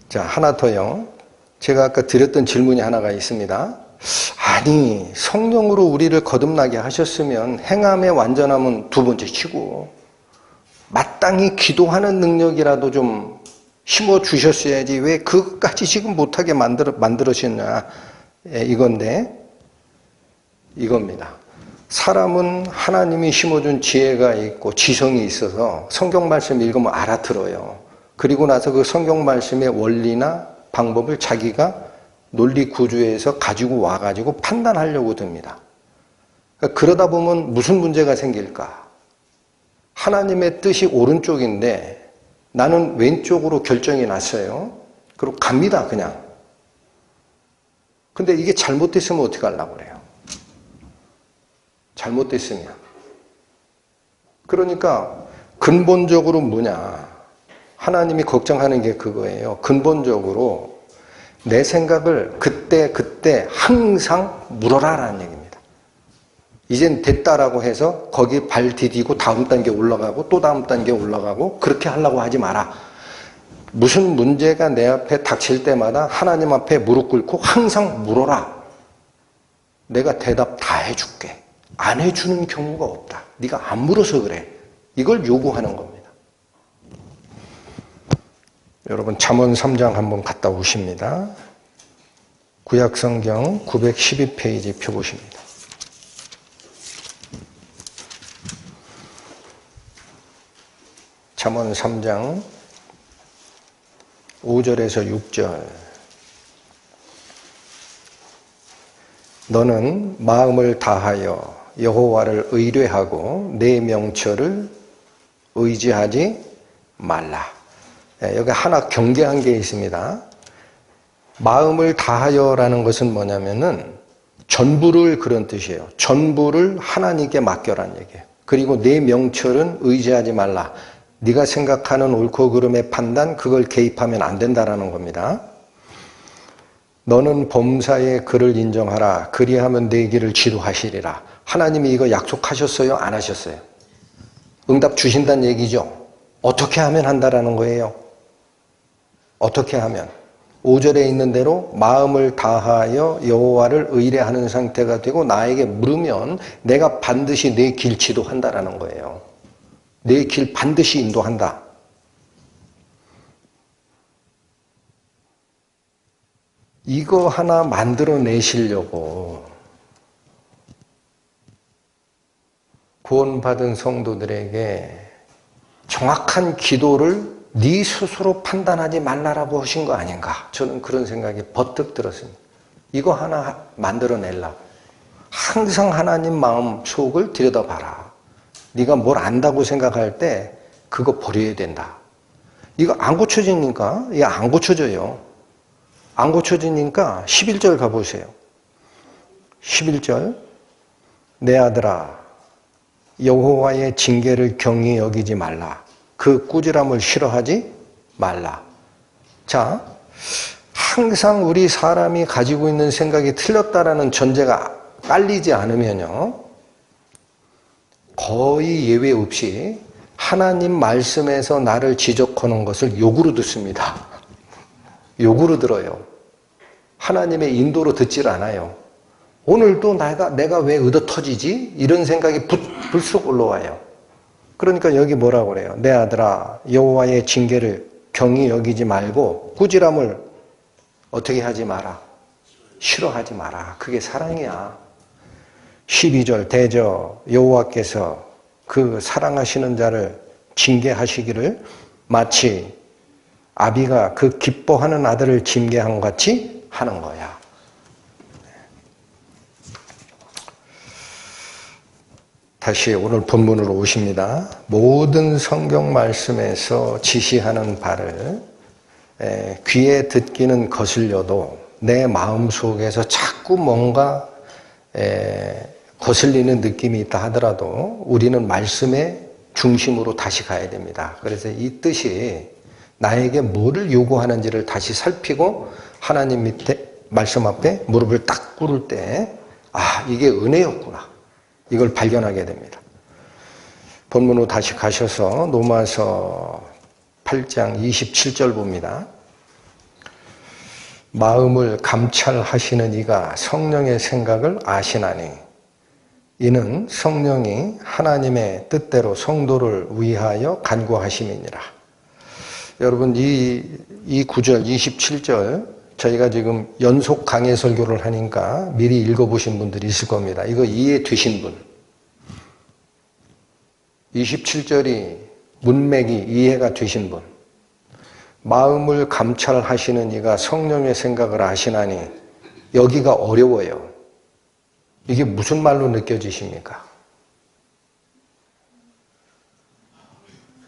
자, 하나 더요. 제가 아까 드렸던 질문이 하나가 있습니다. 아니, 성령으로 우리를 거듭나게 하셨으면 행함의 완전함은 두 번째 치고 마땅히 기도하는 능력이라도 좀 심어 주셨어야지 왜 그것까지 지금 못하게 만들으셨냐 이건데, 이겁니다. 사람은 하나님이 심어준 지혜가 있고 지성이 있어서 성경 말씀 읽으면 알아들어요. 그리고 나서 그 성경 말씀의 원리나 방법을 자기가 논리 구조에서 가지고 와가지고 판단하려고 듭니다. 그러다 보면 무슨 문제가 생길까? 하나님의 뜻이 오른쪽인데 나는 왼쪽으로 결정이 났어요. 그리고 갑니다, 그냥. 근데 이게 잘못됐으면 어떻게 하려고 그래요? 잘못됐으면. 그러니까 근본적으로 뭐냐? 하나님이 걱정하는 게 그거예요. 근본적으로 내 생각을 그때 항상 물어라라는 얘기입니다. 이젠 됐다라고 해서 거기 발 디디고 다음 단계 올라가고 또 다음 단계 올라가고 그렇게 하려고 하지 마라. 무슨 문제가 내 앞에 닥칠 때마다 하나님 앞에 무릎 꿇고 항상 물어라. 내가 대답 다 해줄게. 안 해주는 경우가 없다. 네가 안 물어서 그래. 이걸 요구하는 겁니다. 여러분 잠언 3장 한번 갔다 오십니다. 구약성경 912페이지 펴보십니다. 잠언 3장 5절에서 6절. 너는 마음을 다하여 여호와를 의뢰하고 내 명철을 의지하지 말라. 여기 하나 경계한 게 있습니다. 마음을 다하여라는 것은 뭐냐면은 전부를 그런 뜻이에요. 전부를 하나님께 맡겨라는 얘기예요. 그리고 내 명철은 의지하지 말라. 네가 생각하는 옳고 그름의 판단, 그걸 개입하면 안 된다라는 겁니다. 너는 범사의 그를 인정하라. 그리하면 내 길을 지도하시리라. 하나님이 이거 약속하셨어요? 안 하셨어요? 응답 주신다는 얘기죠. 어떻게 하면 한다라는 거예요? 어떻게 하면? 5절에 있는 대로 마음을 다하여 여호와를 의뢰하는 상태가 되고 나에게 물으면 내가 반드시 내 길 지도한다라는 거예요. 내 길 반드시 인도한다. 이거 하나 만들어내시려고 구원받은 성도들에게 정확한 기도를 네 스스로 판단하지 말라라고 하신 거 아닌가? 저는 그런 생각이 버뜩 들었습니다. 이거 하나 만들어내려고. 항상 하나님 마음 속을 들여다봐라. 네가 뭘 안다고 생각할 때 그거 버려야 된다. 이거 안 고쳐지니까 이게 안 고쳐져요. 안 고쳐지니까 11절 가보세요. 11절 내 아들아 여호와의 징계를 경히 여기지 말라. 그 꾸지람을 싫어하지 말라. 자, 항상 우리 사람이 가지고 있는 생각이 틀렸다라는 전제가 깔리지 않으면요, 거의 예외 없이 하나님 말씀에서 나를 지적하는 것을 욕으로 듣습니다. 욕으로 들어요. 하나님의 인도로 듣질 않아요. 오늘도 내가 왜 의도터지지? 이런 생각이 불쑥 올라와요. 그러니까 여기 뭐라고 그래요? 내 아들아 여호와의 징계를 경히 여기지 말고 꾸지람을 어떻게 하지 마라. 싫어하지 마라. 그게 사랑이야. 12절 대저 여호와께서 그 사랑하시는 자를 징계하시기를 마치 아비가 그 기뻐하는 아들을 징계한 것 같이 하는 거야. 다시 오늘 본문으로 오십니다. 모든 성경 말씀에서 지시하는 바를 귀에 듣기는 거슬려도 내 마음속에서 자꾸 뭔가 거슬리는 느낌이 있다 하더라도 우리는 말씀의 중심으로 다시 가야 됩니다. 그래서 이 뜻이 나에게 뭐를 요구하는지를 다시 살피고 하나님 밑에 말씀 앞에 무릎을 딱 꿇을 때 이게 은혜였구나. 이걸 발견하게 됩니다. 본문으로 다시 가셔서 로마서 8장 27절 봅니다. 마음을 감찰하시는 이가 성령의 생각을 아시나니 이는 성령이 하나님의 뜻대로 성도를 위하여 간구하심이니라. 여러분 이 구절 27절 저희가 지금 연속 강해 설교를 하니까 미리 읽어보신 분들이 있을 겁니다. 이거 이해되신 분. 27절이 문맥이 이해가 되신 분. 마음을 감찰하시는 이가 성령의 생각을 아시나니 여기가 어려워요. 이게 무슨 말로 느껴지십니까?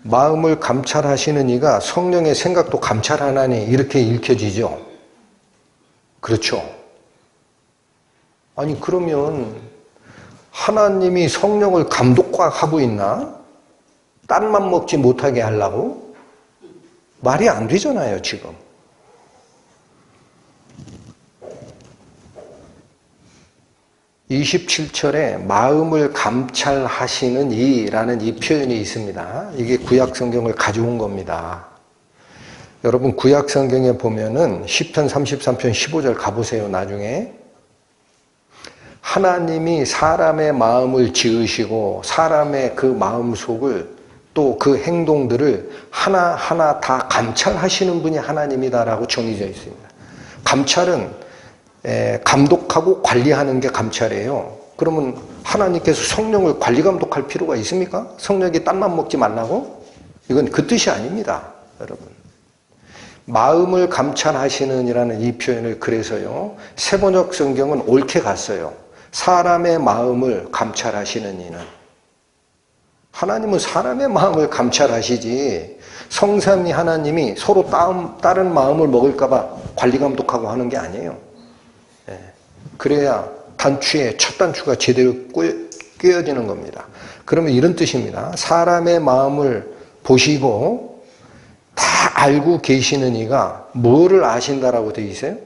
마음을 감찰하시는 이가 성령의 생각도 감찰하나니 이렇게 읽혀지죠. 그렇죠. 아니 그러면 하나님이 성령을 감독하고 있나? 딴만 먹지 못하게 하려고? 말이 안 되잖아요, 지금. (27절에) 마음을 감찰하시는 이라는 이 표현이 있습니다. 이게 구약 성경을 가져온 겁니다. 여러분 구약 성경에 보면은 시편 33편 15절 가보세요. 나중에 하나님이 사람의 마음을 지으시고 사람의 그 마음속을 또 그 행동들을 하나하나 다 감찰하시는 분이 하나님이다라고 정의되어 있습니다. 감찰은 감독하고 관리하는 게 감찰이에요. 그러면 하나님께서 성령을 관리 감독할 필요가 있습니까? 성령이 딴만 먹지 말라고? 이건 그 뜻이 아닙니다, 여러분. 마음을 감찰하시는 이라는 이 표현을 그래서요, 세번역 성경은 옳게 갔어요. 사람의 마음을 감찰하시는 이는. 하나님은 사람의 마음을 감찰하시지 성삼위 하나님이 서로 다른 마음을 먹을까봐 관리 감독하고 하는 게 아니에요. 그래야 단추의 첫 단추가 제대로 꿰어지는 겁니다. 그러면 이런 뜻입니다. 사람의 마음을 보시고 다 알고 계시는 이가 뭐를 아신다라고 되어 있어요?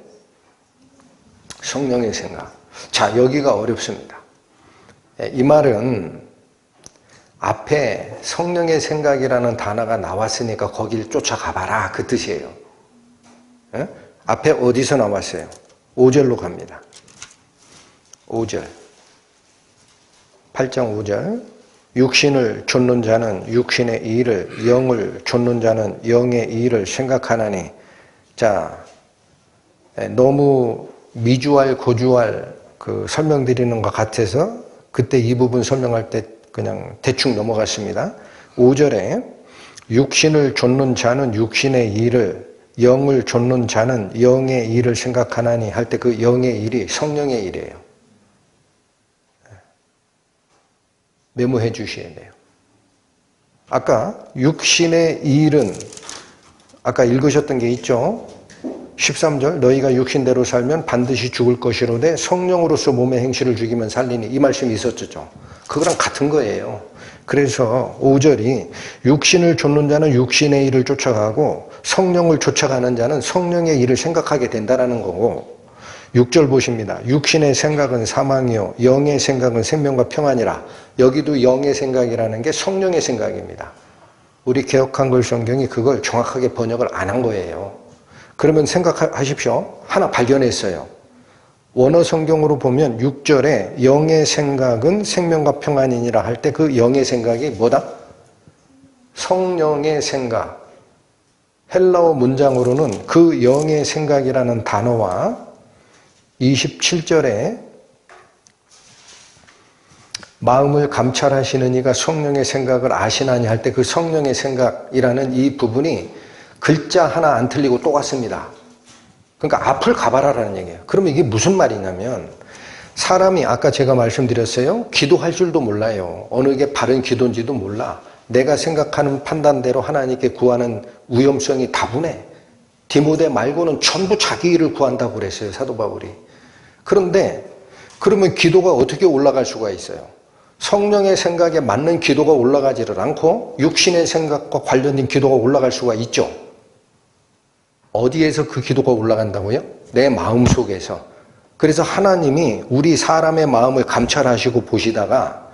성령의 생각. 자, 여기가 어렵습니다. 이 말은 앞에 성령의 생각이라는 단어가 나왔으니까 거길 쫓아가봐라 그 뜻이에요. 앞에 어디서 나왔어요? 5절로 갑니다. 5절 8장 5절 육신을 좇는 자는 육신의 일을, 영을 좇는 자는 영의 일을 생각하나니. 자, 너무 미주알 고주알 설명드리는 것 같아서 그때 이 부분 설명할 때 그냥 대충 넘어갔습니다. 5절에 육신을 좇는 자는 육신의 일을, 영을 좇는 자는 영의 일을 생각하나니 할 때 그 영의 일이 성령의 일이에요. 메모해 주셔야 돼요. 아까 육신의 일은 아까 읽으셨던 게 있죠. 13절 너희가 육신대로 살면 반드시 죽을 것이로되 성령으로서 몸의 행실을 죽이면 살리니, 이 말씀이 있었죠. 그거랑 같은 거예요. 그래서 5절이 육신을 좇는 자는 육신의 일을 쫓아가고 성령을 쫓아가는 자는 성령의 일을 생각하게 된다라는 거고, 6절 보십니다. 육신의 생각은 사망이요 영의 생각은 생명과 평안이라. 여기도 영의 생각이라는 게 성령의 생각입니다. 우리 개역한글 성경이 그걸 정확하게 번역을 안 한 거예요. 그러면 생각하십시오. 하나 발견했어요. 원어 성경으로 보면 6절에 영의 생각은 생명과 평안이니라 할 때 그 영의 생각이 뭐다? 성령의 생각. 헬라어 문장으로는 그 영의 생각이라는 단어와 27절에 마음을 감찰하시는 이가 성령의 생각을 아시나니 할 때 그 성령의 생각이라는 이 부분이 글자 하나 안 틀리고 똑같습니다. 그러니까 앞을 가봐라라는 얘기예요. 그러면 이게 무슨 말이냐면, 사람이 아까 제가 말씀드렸어요. 기도할 줄도 몰라요. 어느 게 바른 기도인지도 몰라. 내가 생각하는 판단대로 하나님께 구하는 위험성이 다분해. 디모데 말고는 전부 자기 일을 구한다고 그랬어요, 사도 바울이. 그런데 그러면 기도가 어떻게 올라갈 수가 있어요? 성령의 생각에 맞는 기도가 올라가지를 않고 육신의 생각과 관련된 기도가 올라갈 수가 있죠. 어디에서 그 기도가 올라간다고요? 내 마음속에서. 그래서 하나님이 우리 사람의 마음을 감찰하시고 보시다가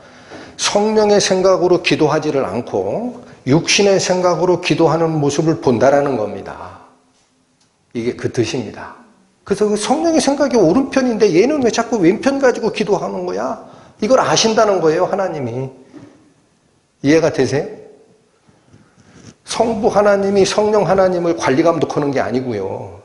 성령의 생각으로 기도하지를 않고 육신의 생각으로 기도하는 모습을 본다라는 겁니다. 이게 그 뜻입니다. 그래서 그 성령의 생각이 오른편인데 얘는 왜 자꾸 왼편 가지고 기도하는 거야? 이걸 아신다는 거예요, 하나님이. 이해가 되세요? 성부 하나님이 성령 하나님을 관리 감독하는 게 아니고요.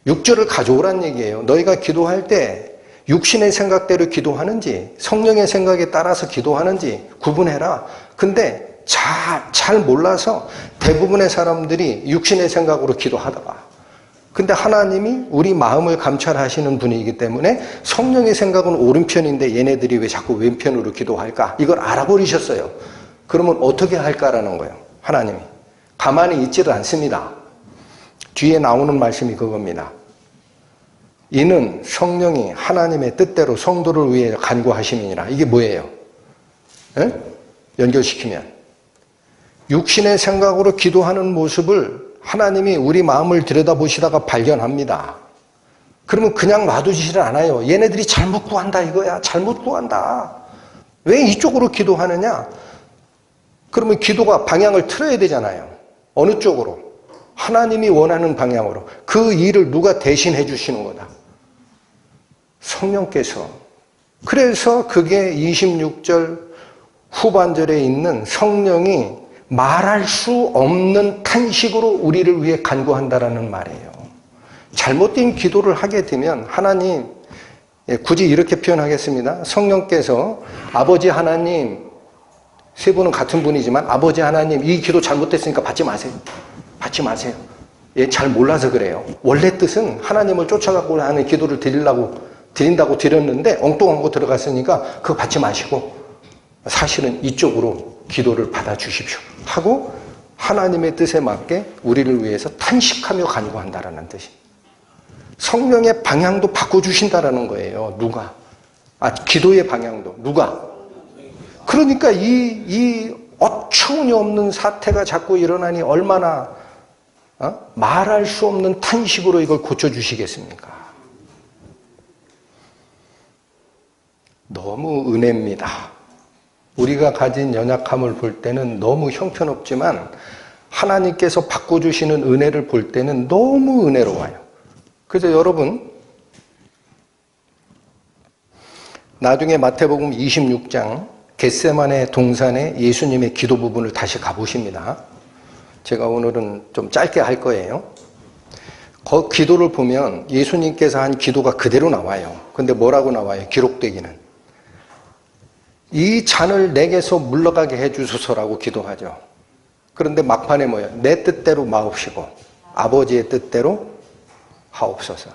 육절을 가져오란 얘기예요. 너희가 기도할 때 육신의 생각대로 기도하는지 성령의 생각에 따라서 기도하는지 구분해라. 근데 잘 몰라서 대부분의 사람들이 육신의 생각으로 기도하다가, 근데 하나님이 우리 마음을 감찰하시는 분이기 때문에 성령의 생각은 오른편인데 얘네들이 왜 자꾸 왼편으로 기도할까? 이걸 알아버리셨어요. 그러면 어떻게 할까라는 거예요. 하나님이. 가만히 있지를 않습니다. 뒤에 나오는 말씀이 그겁니다. 이는 성령이 하나님의 뜻대로 성도를 위해 간구하심이니라. 이게 뭐예요? 에? 연결시키면 육신의 생각으로 기도하는 모습을 하나님이 우리 마음을 들여다보시다가 발견합니다. 그러면 그냥 놔두지를 않아요. 얘네들이 잘못 구한다 이거야. 잘못 구한다. 왜 이쪽으로 기도하느냐? 그러면 기도가 방향을 틀어야 되잖아요. 어느 쪽으로? 하나님이 원하는 방향으로. 그 일을 누가 대신해 주시는 거다? 성령께서. 그래서 그게 26절 후반절에 있는 성령이 말할 수 없는 탄식으로 우리를 위해 간구한다라는 말이에요. 잘못된 기도를 하게 되면 하나님, 굳이 이렇게 표현하겠습니다. 성령께서 아버지 하나님, 세 분은 같은 분이지만 아버지 하나님 이 기도 잘못됐으니까 받지 마세요. 받지 마세요. 얘 잘 몰라서 그래요. 원래 뜻은 하나님을 쫓아가고 하는 기도를 드린다고 드렸는데 엉뚱한 거 들어갔으니까 그거 받지 마시고 사실은 이쪽으로 기도를 받아주십시오 하고 하나님의 뜻에 맞게 우리를 위해서 탄식하며 간구한다라는 뜻이. 성령의 방향도 바꿔주신다라는 거예요. 누가? 기도의 방향도. 누가? 그러니까 이 어처구니 없는 사태가 자꾸 일어나니 얼마나 말할 수 없는 탄식으로 이걸 고쳐주시겠습니까? 너무 은혜입니다. 우리가 가진 연약함을 볼 때는 너무 형편없지만 하나님께서 바꿔주시는 은혜를 볼 때는 너무 은혜로워요. 그래서 여러분 나중에 마태복음 26장 겟세마네 동산의 예수님의 기도 부분을 다시 가보십니다. 제가 오늘은 좀 짧게 할 거예요. 그 기도를 보면 예수님께서 한 기도가 그대로 나와요. 근데 뭐라고 나와요? 기록되기는. 이 잔을 내게서 물러가게 해주소서라고 기도하죠. 그런데 막판에 뭐예요? 내 뜻대로 마옵시고 아버지의 뜻대로 하옵소서.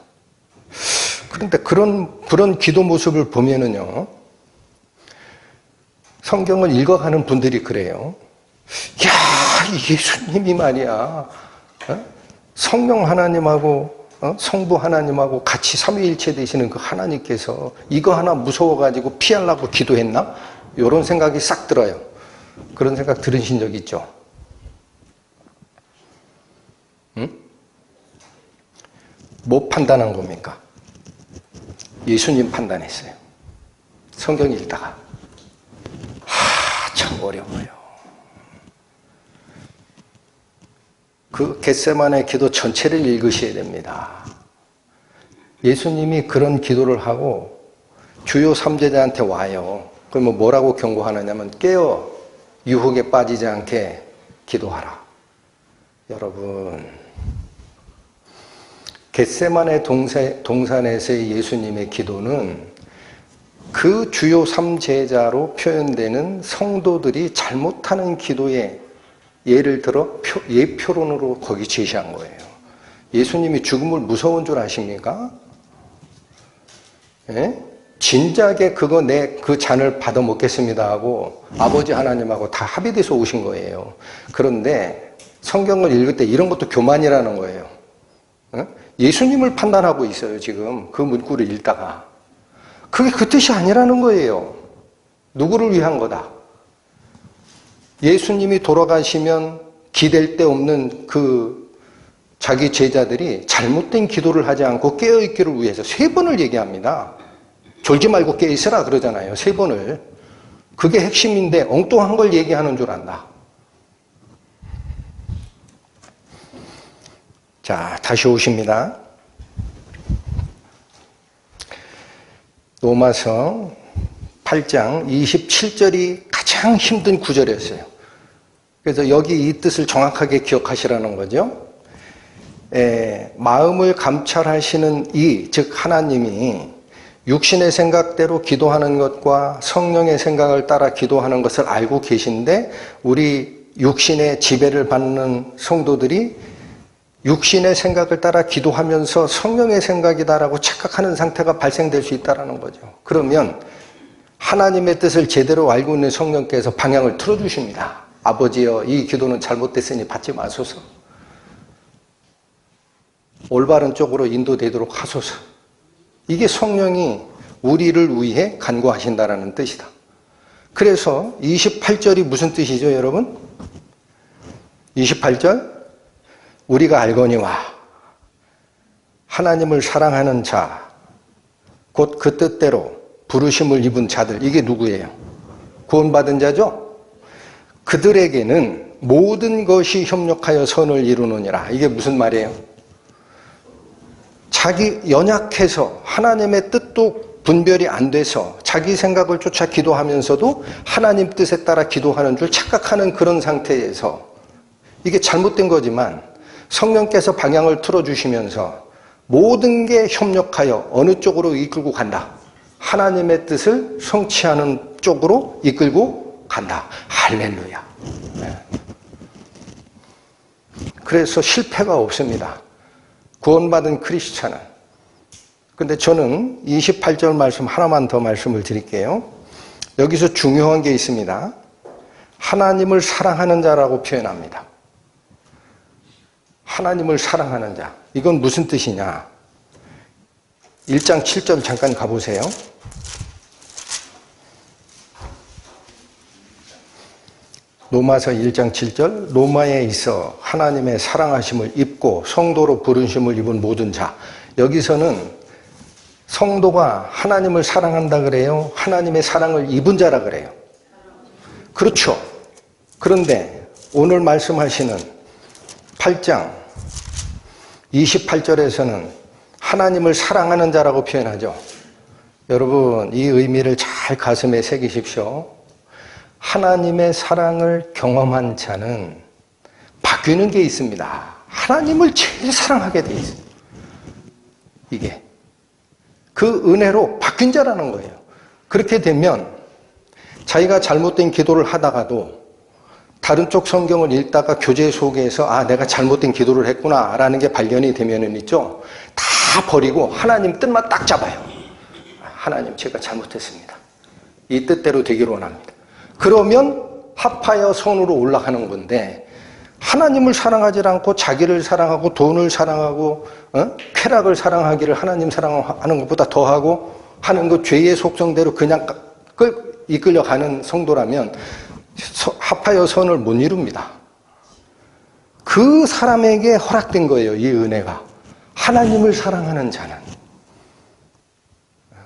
그런데 그런 기도 모습을 보면은요, 성경을 읽어가는 분들이 그래요. 야, 예수님이 말이야, 성령 하나님하고 성부 하나님하고 같이 삼위일체 되시는 그 하나님께서 이거 하나 무서워가지고 피하려고 기도했나? 이런 생각이 싹 들어요. 그런 생각 들으신 적 있죠? 응? 뭐 판단한 겁니까? 예수님 판단했어요. 성경 읽다가. 참 어려워요. 그 겟세마네 기도 전체를 읽으셔야 됩니다. 예수님이 그런 기도를 하고 주요 3제자한테 와요. 그러면 뭐라고 경고하느냐면 깨어 유혹에 빠지지 않게 기도하라. 여러분, 겟세마네 동산에서의 예수님의 기도는 그 주요 3제자로 표현되는 성도들이 잘못하는 기도에 예를 들어 예표론으로 거기 제시한 거예요. 예수님이 죽음을 무서운 줄 아십니까? 예? 진작에 그 잔을 받아 먹겠습니다 하고 아버지 하나님하고 다 합의돼서 오신 거예요. 그런데 성경을 읽을 때 이런 것도 교만이라는 거예요. 예? 예수님을 판단하고 있어요, 지금. 그 문구를 읽다가. 그게 그 뜻이 아니라는 거예요. 누구를 위한 거다? 예수님이 돌아가시면 기댈 데 없는 그 자기 제자들이 잘못된 기도를 하지 않고 깨어있기를 위해서 3번을 얘기합니다. 졸지 말고 깨어있으라 그러잖아요. 3번을. 그게 핵심인데 엉뚱한 걸 얘기하는 줄 안다. 자, 다시 오십니다. 로마서 8장 27절이 가장 힘든 구절이었어요. 그래서 여기 이 뜻을 정확하게 기억하시라는 거죠. 마음을 감찰하시는 즉 하나님이 육신의 생각대로 기도하는 것과 성령의 생각을 따라 기도하는 것을 알고 계신데 우리 육신의 지배를 받는 성도들이 육신의 생각을 따라 기도하면서 성령의 생각이다라고 착각하는 상태가 발생될 수 있다는 거죠. 그러면 하나님의 뜻을 제대로 알고 있는 성령께서 방향을 틀어주십니다. 아버지여, 이 기도는 잘못됐으니 받지 마소서. 올바른 쪽으로 인도되도록 하소서. 이게 성령이 우리를 위해 간구하신다라는 뜻이다. 그래서 28절이 무슨 뜻이죠, 여러분? 28절, 우리가 알거니와 하나님을 사랑하는 자, 곧 그 뜻대로 부르심을 입은 자들, 이게 누구예요? 구원받은 자죠? 그들에게는 모든 것이 협력하여 선을 이루느니라. 이게 무슨 말이에요? 자기 연약해서 하나님의 뜻도 분별이 안 돼서 자기 생각을 쫓아 기도하면서도 하나님 뜻에 따라 기도하는 줄 착각하는 그런 상태에서 이게 잘못된 거지만 성령께서 방향을 틀어주시면서 모든 게 협력하여 어느 쪽으로 이끌고 간다. 하나님의 뜻을 성취하는 쪽으로 이끌고 간다. 할렐루야. 그래서 실패가 없습니다. 구원받은 크리스찬은. 근데 저는 28절 말씀 하나만 더 말씀을 드릴게요. 여기서 중요한 게 있습니다. 하나님을 사랑하는 자라고 표현합니다. 하나님을 사랑하는 자. 이건 무슨 뜻이냐? 1장 7절 잠깐 가보세요. 로마서 1장 7절, 로마에 있어 하나님의 사랑하심을 입고 성도로 부르심을 입은 모든 자. 여기서는 성도가 하나님을 사랑한다 그래요? 하나님의 사랑을 입은 자라 그래요? 그렇죠. 그런데 오늘 말씀하시는 8장 28절에서는 하나님을 사랑하는 자라고 표현하죠. 여러분, 이 의미를 잘 가슴에 새기십시오. 하나님의 사랑을 경험한 자는 바뀌는 게 있습니다. 하나님을 제일 사랑하게 돼 있어요. 이게. 그 은혜로 바뀐 자라는 거예요. 그렇게 되면 자기가 잘못된 기도를 하다가도 다른 쪽 성경을 읽다가 교재 속에서 내가 잘못된 기도를 했구나 라는 게 발견이 되면은 있죠. 다 버리고 하나님 뜻만 딱 잡아요. 하나님, 제가 잘못했습니다. 이 뜻대로 되기를 원합니다. 그러면 합하여 선으로 올라가는 건데 하나님을 사랑하지 않고 자기를 사랑하고 돈을 사랑하고 쾌락을 사랑하기를 하나님 사랑하는 것보다 더하고 하는 것 죄의 속성대로 그냥 이끌려가는 성도라면 합하여 선을 못 이룹니다. 그 사람에게 허락된 거예요, 이 은혜가. 하나님을 사랑하는 자는.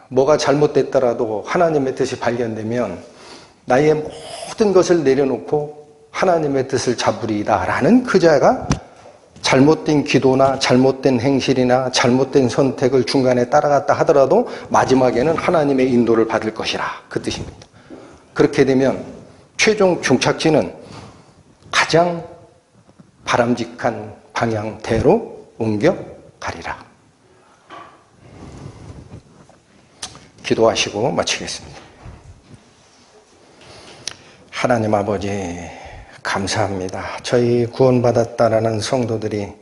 뭐가 잘못됐더라도 하나님의 뜻이 발견되면 나의 모든 것을 내려놓고 하나님의 뜻을 잡으리이다 라는 그 자가 잘못된 기도나 잘못된 행실이나 잘못된 선택을 중간에 따라갔다 하더라도 마지막에는 하나님의 인도를 받을 것이라, 그 뜻입니다. 그렇게 되면 최종 종착지는 가장 바람직한 방향대로 옮겨가리라. 기도하시고 마치겠습니다. 하나님 아버지, 감사합니다. 저희 구원받았다라는 성도들이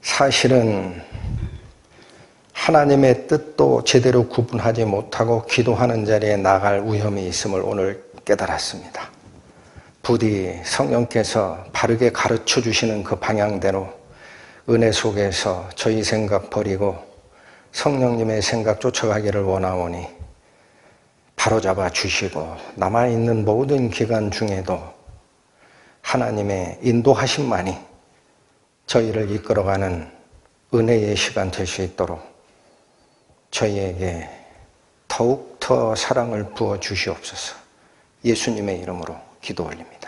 사실은 하나님의 뜻도 제대로 구분하지 못하고 기도하는 자리에 나갈 위험이 있음을 오늘 깨달았습니다. 부디 성령께서 바르게 가르쳐 주시는 그 방향대로 은혜 속에서 저희 생각 버리고 성령님의 생각 쫓아가기를 원하오니 바로잡아 주시고 남아있는 모든 기간 중에도 하나님의 인도하심만이 저희를 이끌어가는 은혜의 시간 될 수 있도록 저희에게 더욱더 사랑을 부어 주시옵소서. 예수님의 이름으로 기도 올립니다.